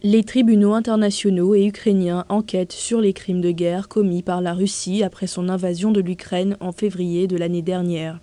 Les tribunaux internationaux et ukrainiens enquêtent sur les crimes de guerre commis par la Russie après son invasion de l'Ukraine en février de l'année dernière.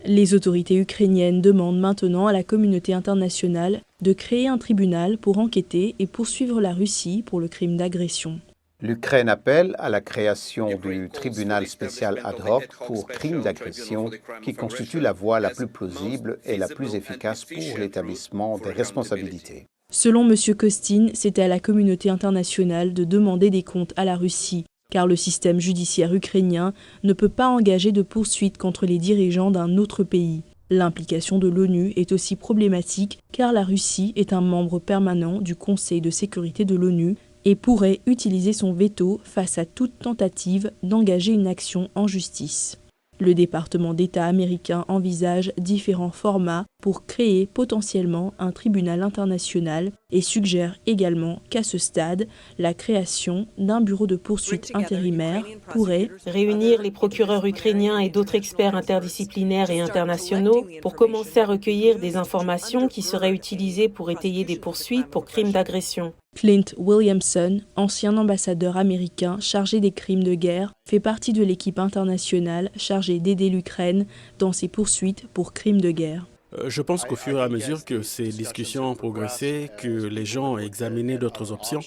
Les autorités ukrainiennes demandent maintenant à la communauté internationale de créer un tribunal pour enquêter et poursuivre la Russie pour le crime d'agression. L'Ukraine appelle à la création du tribunal spécial ad hoc pour crimes d'agression qui constitue la voie la plus plausible et la plus efficace pour l'établissement des responsabilités. Selon M. Kostin, c'est à la communauté internationale de demander des comptes à la Russie, car le système judiciaire ukrainien ne peut pas engager de poursuites contre les dirigeants d'un autre pays. L'implication de l'ONU est aussi problématique car la Russie est un membre permanent du Conseil de sécurité de l'ONU et pourrait utiliser son veto face à toute tentative d'engager une action en justice. Le département d'État américain envisage différents formats pour créer potentiellement un tribunal international et suggère également qu'à ce stade, la création d'un bureau de poursuite intérimaire pourrait réunir les procureurs ukrainiens et d'autres experts interdisciplinaires et internationaux pour commencer à recueillir des informations qui seraient utilisées pour étayer des poursuites pour crimes d'agression. Clint Williamson, ancien ambassadeur américain chargé des crimes de guerre, fait partie de l'équipe internationale chargée d'aider l'Ukraine dans ses poursuites pour crimes de guerre. Je pense qu'au fur et à mesure que ces discussions ont progressé, que les gens ont examiné d'autres options,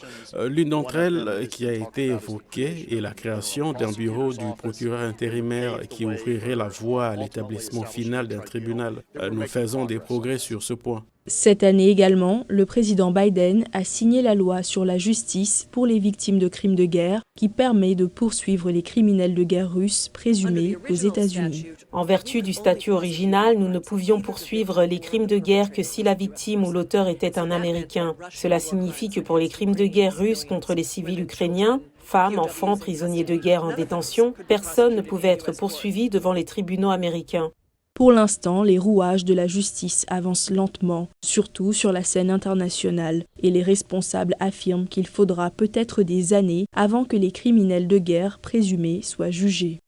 l'une d'entre elles qui a été évoquée est la création d'un bureau du procureur intérimaire qui ouvrirait la voie à l'établissement final d'un tribunal. Nous faisons des progrès sur ce point. Cette année également, le président Biden a signé la loi sur la justice pour les victimes de crimes de guerre qui permet de poursuivre les criminels de guerre russes présumés aux États-Unis. En vertu du statut original, nous ne pouvions poursuivre les crimes de guerre que si la victime ou l'auteur était un Américain. Cela signifie que pour les crimes de guerre russes contre les civils ukrainiens, femmes, enfants, prisonniers de guerre en détention, personne ne pouvait être poursuivi devant les tribunaux américains. Pour l'instant, les rouages de la justice avancent lentement, surtout sur la scène internationale, et les responsables affirment qu'il faudra peut-être des années avant que les criminels de guerre présumés soient jugés.